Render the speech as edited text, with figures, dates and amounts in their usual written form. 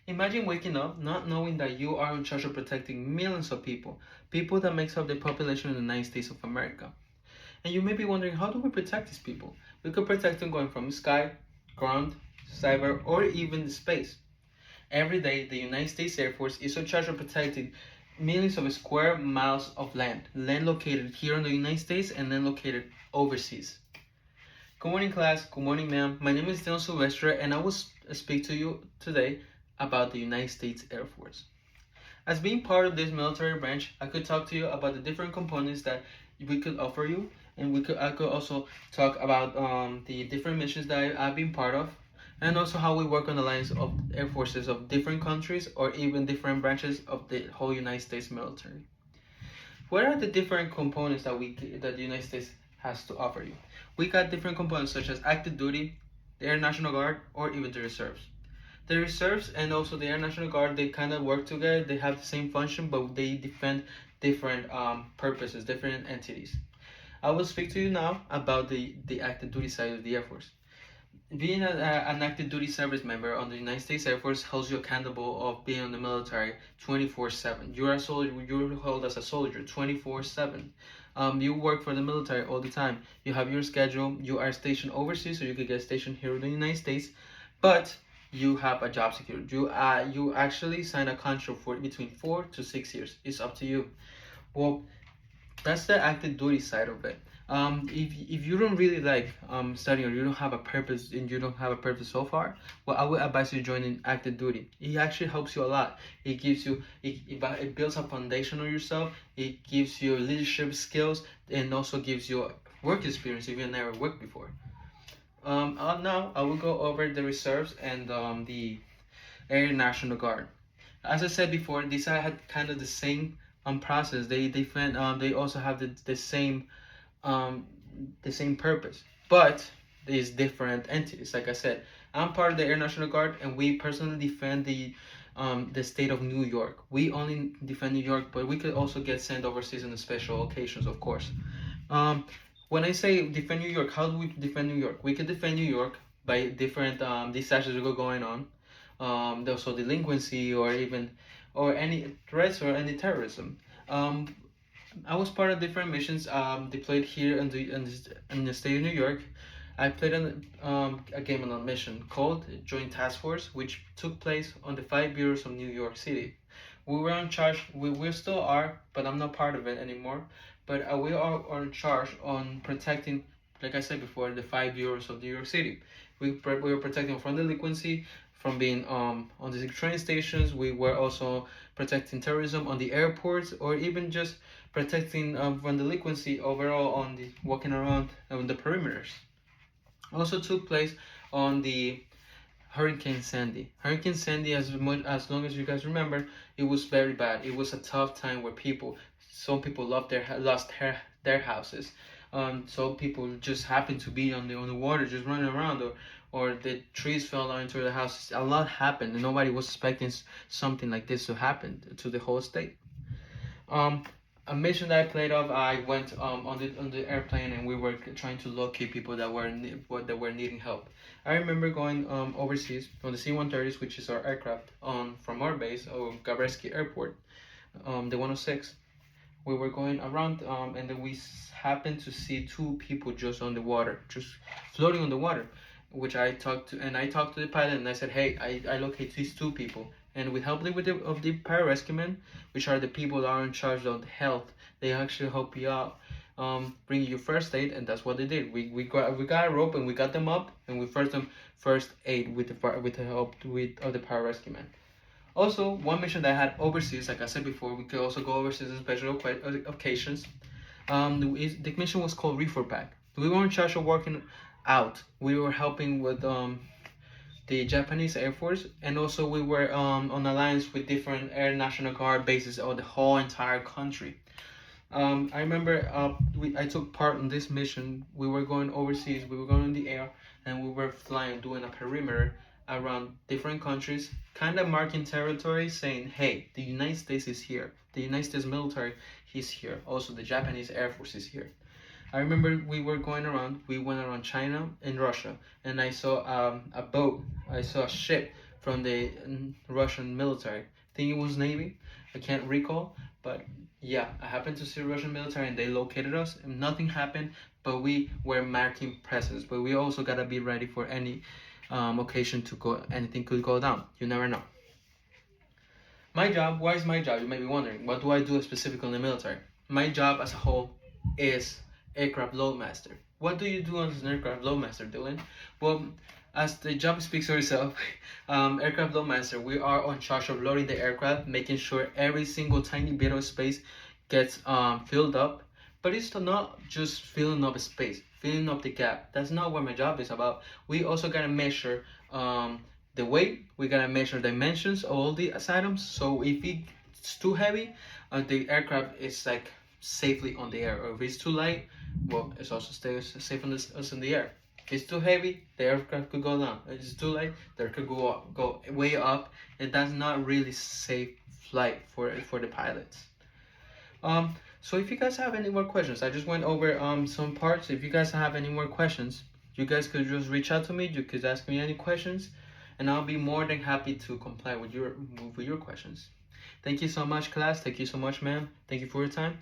Imagine waking up not knowing that you are in charge of protecting millions of people, people that makes up the population of the United States of America. And you may be wondering, how do we protect these people? We could protect them going from sky, ground, cyber, or even space. Every day, the United States Air Force is in charge of protecting millions of square miles of land located here in the United States and then located overseas. Good morning, class. Good morning, ma'am. My name is Dylan Silvestre, and I will speak to you today about the United States Air Force. As being part of this military branch, I could talk to you about the different components that we could offer you, and I could also talk about the different missions that I've been part of, and also how we work on the lines of air forces of different countries or even different branches of the whole United States military. What are the different components that the United States has to offer you? We got different components such as active duty, the Air National Guard, or even the reserves. The reserves and also the Air National Guard, they kind of work together. They have the same function, but they defend different purposes, different entities. I will speak to you now about the active duty side of the Air Force. Being an active duty service member on the United States Air Force holds you accountable of being in the military 24/7. You're a soldier. You're held as a soldier 24/7. You work for the military all the time. You have your schedule. You are stationed overseas, so you could get stationed here in the United States, but you have a job security. You actually sign a contract for between 4 to 6 years. It's up to you. Well, that's the active duty side of it. If you don't really like studying or you don't have a purpose and you don't have a purpose so far, well, I would advise you joining active duty. It actually helps you a lot. It gives you it builds a foundation on yourself. It gives you leadership skills and also gives you work experience if you've never worked before. Now I will go over the reserves and the Air National Guard. As I said before, these are had kind of the same process. They defend. They also have um, the same purpose, but these different entities. Like I said, I'm part of the Air National Guard, and we personally defend the state of New York. We only defend New York, but we could also get sent overseas on special occasions, of course. Um, when I say defend New York, how do we defend New York? We can defend New York by different disasters that go going on, also delinquency or even or any threats or any terrorism. Um, I was part of different missions deployed here in the state of New York. I played a game on a mission called Joint Task Force, which took place on the 5 bureaus of New York City. We were in charge. We still are, but I'm not part of it anymore. But we are in charge on protecting, like I said before, the 5 bureaus of New York City. We were protecting from delinquency, from being on the train stations. We were also protecting terrorism on the airports, or even just protecting from delinquency overall on the walking around on the perimeters. Also took place on the Hurricane Sandy. Hurricane Sandy, as long as you guys remember, it was very bad. It was a tough time where some people lost their houses. So people just happened to be on the water, just running around, or the trees fell into the houses. A lot happened, and nobody was expecting something like this to happen to the whole state. Um, a mission that I played of, I went on the airplane and we were trying to locate people that were needing help. I remember going overseas on the C-130s, which is our aircraft from our base, Gabreski Airport, the 106. We were going around and then we happened to see two people just on the water, just floating on the water, which I talked to the pilot and I said, hey, I locate these two people. And with help of the pararescuemen, which are the people that are in charge of health, they actually help you out, bring you first aid, and that's what they did. We got a rope and we got them up, and we first aid with the help of the pararescuemen. Also, one mission that I had overseas, like I said before, we could also go overseas on special occasions. The mission was called Reefer Pack. We were in charge of working out. We were helping with the Japanese Air Force, and also we were on alliance with different Air National Guard bases of the whole entire country. I remember I took part in this mission. We were going overseas. We were going in the air, and we were flying, doing a perimeter around different countries, kind of marking territory, saying, "Hey, the United States is here. The United States military is here. Also, the Japanese Air Force is here." I remember we went around China and Russia, and I saw a boat, I saw a ship from the Russian military. I think it was Navy. I can't recall, but yeah, I happened to see Russian military and they located us and nothing happened, but we were marking presence. But we also gotta be ready for any occasion to go. Anything could go down. You never know. My job, why is my job? You may be wondering, what do I do specifically in the military? My job as a whole is aircraft loadmaster. What do you do as an aircraft loadmaster, Dylan? Well, as the job speaks for itself, aircraft loadmaster, we are in charge of loading the aircraft, making sure every single tiny bit of space gets filled up. But it's not just filling up space, filling up the gap. That's not what my job is about. We also gotta measure the weight. We gotta measure dimensions of all the items. So if it's too heavy, the aircraft is like safely on the air. Or if it's too light, well, it's also stays safe on us in the air. If it's too heavy, the aircraft could go down. If it's too light, the aircraft could go way up, and that's not really safe flight for the pilots. So if you guys have any more questions, I just went over some parts. If you guys have any more questions, you guys could just reach out to me. You could ask me any questions, and I'll be more than happy to comply with your questions. Thank you so much, class. Thank you so much, ma'am. Thank you for your time.